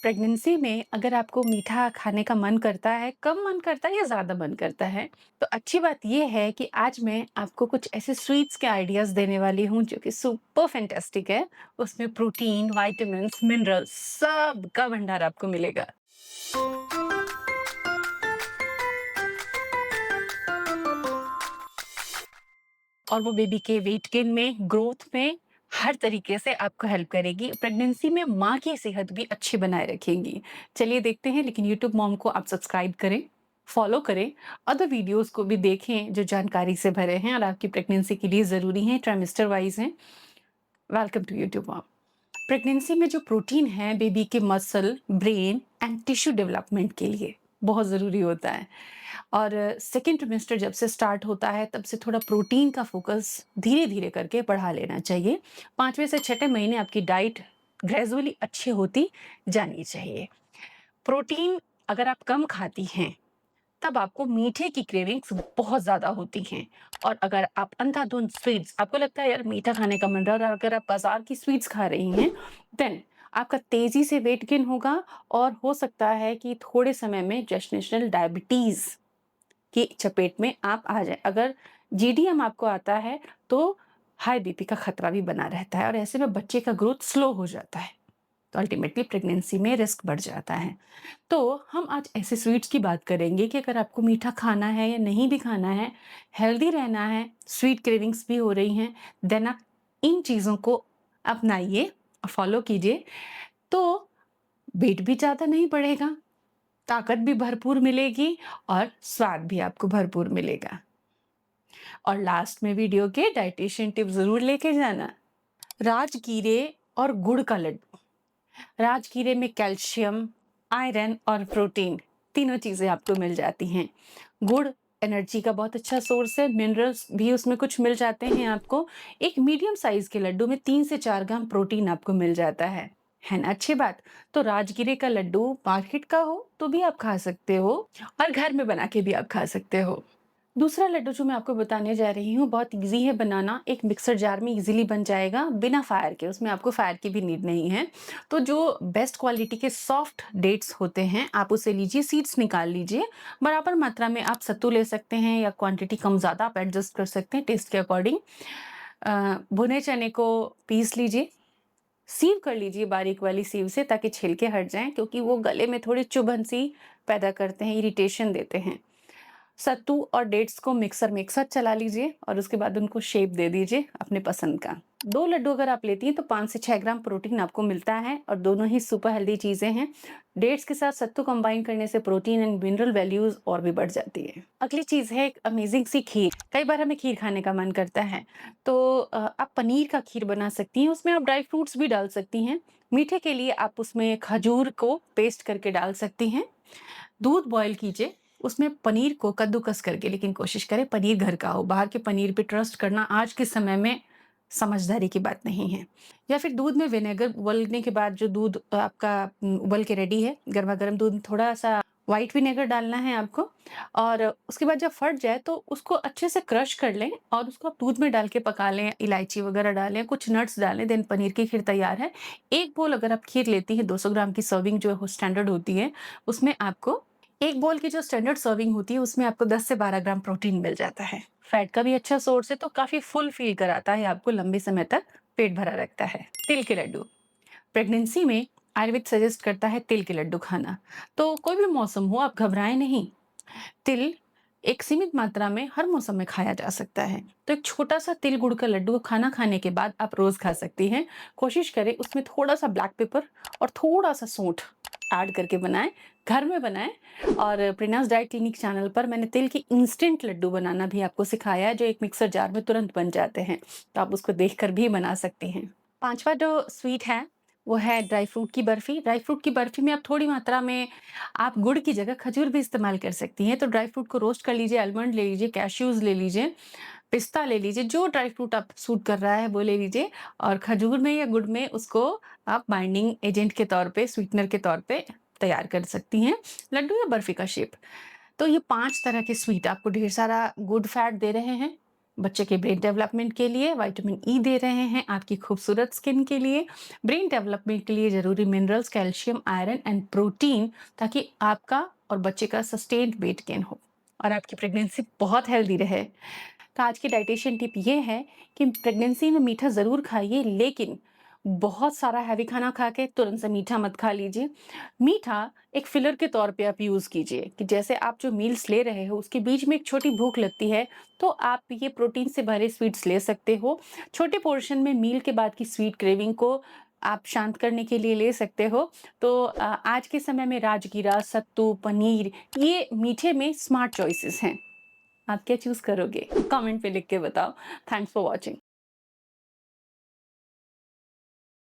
Pregnancy में अगर आपको मीठा खाने का मन करता है, कम मन करता है या ज़्यादा मन करता है, तो अच्छी बात ये है कि आज मैं आपको कुछ ऐसे स्वीट्स के आइडियाज़ देने वाली हूँ जो कि सुपर फैंटास्टिक है। उसमें प्रोटीन, विटामिन्स, मिनरल्स सब का भंडार आपको मिलेगा। और वो बेबी के वेट गेन में, ग्रोथ में, हर तरीके से आपको हेल्प करेगी। प्रेगनेंसी में माँ की सेहत भी अच्छी बनाए रखेंगी। चलिए देखते हैं, लेकिन यूट्यूब मॉम को आप सब्सक्राइब करें, फॉलो करें, अदर वीडियोज़ को भी देखें जो जानकारी से भरे हैं और आपकी प्रेगनेंसी के लिए ज़रूरी हैं, ट्राइमेस्टर वाइज़ हैं। Welcome to YouTube mom. Pregnancy में जो प्रोटीन है बेबी के muscle, brain and tissue development के लिए बहुत ज़रूरी होता है। और सेकेंड ट्रिमेस्टर जब से स्टार्ट होता है तब से थोड़ा प्रोटीन का फोकस धीरे-धीरे करके बढ़ा लेना चाहिए। 5वें से छठे महीने आपकी डाइट ग्रेजुअली अच्छी होती जानी चाहिए। प्रोटीन अगर आप कम खाती हैं, तब आपको मीठे की क्रेविंग्स बहुत ज़्यादा होती हैं। और अगर आप अंधाधुंध स्वीट्स, आपको लगता है यार मीठा खाने का मन रहा है और अगर आप बाज़ार की स्वीट्स खा रही हैं, देन आपका तेज़ी से वेट गेन होगा और हो सकता है कि थोड़े समय में जेस्टेशनल डायबिटीज़ की चपेट में आप आ जाएँ। अगर जीडीएम आपको आता है तो हाई बीपी का खतरा भी बना रहता है और ऐसे में बच्चे का ग्रोथ स्लो हो जाता है। तो अल्टीमेटली प्रेगनेंसी में रिस्क बढ़ जाता है। तो हम आज ऐसे स्वीट्स की बात करेंगे कि अगर आपको मीठा खाना है या नहीं भी खाना है, हेल्दी रहना है, स्वीट क्रेविंग्स भी हो रही हैं, देन आप इन चीज़ों को अपनाइए और फॉलो कीजिए, तो वेट भी ज़्यादा नहीं बढ़ेगा, ताकत भी भरपूर मिलेगी और स्वाद भी आपको भरपूर मिलेगा। और लास्ट में वीडियो के डाइटिशियन टिप ज़रूर लेके जाना। राजगीरे और गुड़ का लड्डू। राजगीरे में कैल्शियम, आयरन और प्रोटीन तीनों चीज़ें आपको मिल जाती हैं। गुड़ एनर्जी का बहुत अच्छा सोर्स है, मिनरल्स भी उसमें कुछ मिल जाते हैं आपको। एक मीडियम साइज़ के लड्डू में 3 से 4 ग्राम प्रोटीन आपको मिल जाता है ना अच्छी बात? तो राजगीरे का लड्डू मार्केट का हो तो भी आप खा सकते हो और घर में बना के भी आप खा सकते हो। दूसरा लड्डू जो मैं आपको बताने जा रही हूँ बहुत ईज़ी है बनाना, एक मिक्सर जार में ईज़िली बन जाएगा बिना फायर के, उसमें आपको फायर की भी नीड नहीं है। तो जो बेस्ट क्वालिटी के सॉफ्ट डेट्स होते हैं, आप उसे लीजिए, सीड्स निकाल लीजिए, बराबर मात्रा में आप सत्तू ले सकते हैं या क्वांटिटी कम-ज़्यादा आप एडजस्ट कर सकते हैं टेस्ट के अकॉर्डिंग। भुने चने को पीस लीजिए, सीव कर लीजिए बारीक वाली सीव से ताकि छिलके हट जाएँ क्योंकि वो गले में थोड़ी चुभन-सी पैदा करते हैं, इरिटेशन देते हैं। सत्तू और डेट्स को मिक्सर में एक साथ चला लीजिए और उसके बाद उनको शेप दे दीजिए अपने पसंद का। 2 लड्डू अगर आप लेती हैं तो 5 से 6 ग्राम प्रोटीन आपको मिलता है और दोनों ही सुपर हेल्दी चीज़ें हैं। डेट्स के साथ सत्तू कंबाइन करने से प्रोटीन एंड मिनरल वैल्यूज़ और भी बढ़ जाती है। अगली चीज़ है एक अमेजिंग सी खीर। कई बार हमें खीर खाने का मन करता है, तो आप पनीर का खीर बना सकती हैं, उसमें आप ड्राई फ्रूट्स भी डाल सकती हैं। मीठे के लिए आप उसमें खजूर को पेस्ट करके डाल सकती हैं। दूध बॉयल कीजिए, उसमें पनीर को कद्दूकस करके, लेकिन कोशिश करें पनीर घर का हो, बाहर के पनीर पे ट्रस्ट करना आज के समय में समझदारी की बात नहीं है। या फिर दूध में विनेगर उबलने के बाद जो दूध आपका उबल के रेडी है, गरमा-गरम दूध में थोड़ा-सा व्हाइट विनेगर डालना है आपको और उसके बाद जब फट जाए तो उसको अच्छे से क्रश कर लें और उसको आप दूध में डाल के पका लें, इलायची वगैरह डालें, कुछ नट्स डालें, देन पनीर की खीर तैयार है। 1 बोल अगर आप खीर लेती हैं, 200 ग्राम की सर्विंग जो हो स्टैंडर्ड होती है, उसमें आपको 1 बोल की जो स्टैंडर्ड सर्विंग होती है उसमें आपको 10 से 12 ग्राम प्रोटीन मिल जाता है। फैट का भी अच्छा सोर्स है तो काफ़ी फुल फ़ील कराता है आपको, लंबे समय तक पेट भरा रखता है। तिल के लड्डू, प्रेगनेंसी में आयुर्वेद सजेस्ट करता है तिल के लड्डू खाना। तो कोई भी मौसम हो आप घबराएँ नहीं। तिल एक सीमित मात्रा में हर मौसम में खाया जा सकता है। तो एक छोटा-सा तिल गुड़ का लड्डू खाना खाने के बाद आप रोज़ खा सकती हैं। कोशिश करें उसमें थोड़ा-सा ब्लैक पेपर और थोड़ा-सा सूंठ ऐड करके बनाएँ, घर में बनाएँ। और प्रेरणास डाइट क्लिनिक चैनल पर मैंने तिल के इंस्टेंट लड्डू बनाना भी आपको सिखाया है जो एक मिक्सर जार में तुरंत बन जाते हैं। तो आप उसको देखकर भी बना सकती हैं। 5वां जो स्वीट है वो है ड्राई फ्रूट की बर्फी। ड्राई फ्रूट की बर्फी में आप थोड़ी मात्रा में आप गुड़ की जगह खजूर भी इस्तेमाल कर सकती हैं। तो ड्राई फ्रूट को रोस्ट कर लीजिए, आलमंड ले लीजिए, कैश्यूज़ ले लीजिए, पिस्ता ले लीजिए, जो ड्राई फ्रूट आप सूट कर रहा है वो ले लीजिए और खजूर में या गुड़ में उसको आप बाइंडिंग एजेंट के तौर पे, स्वीटनर के तौर पे तैयार कर सकती हैं, लड्डू या बर्फी का शेप। तो ये 5 तरह के स्वीट आपको ढेर सारा गुड फैट दे रहे हैं, बच्चे के ब्रेन डेवलपमेंट के लिए विटामिन ई दे रहे हैं, आपकी खूबसूरत स्किन के लिए, ब्रेन डेवलपमेंट के लिए ज़रूरी minerals, calcium, iron and protein, ताकि आपका और बच्चे का सस्टेन्ड वेट गेन हो और आपकी प्रेगनेंसी बहुत हेल्दी रहे। तो आज की डाइटेशियन टिप ये है कि प्रेगनेंसी में मीठा ज़रूर खाइए, लेकिन बहुत सारा हैवी खाना खा के तुरंत से मीठा मत खा लीजिए। मीठा एक फिलर के तौर पे आप यूज़ कीजिए कि जैसे आप जो मील्स ले रहे हो उसके बीच में एक छोटी भूख लगती है, तो आप ये प्रोटीन से भरे स्वीट्स ले सकते हो। छोटे पोर्शन में मील के बाद की स्वीट क्रेविंग को आप शांत करने के लिए ले सकते हो। तो आज के समय में राजगीरा, सत्तू, पनीर, ये मीठे में स्मार्ट चॉइसेस हैं। आप क्या चूज़ करोगे? कमेंट पे लिख के बताओ। Thanks for watching.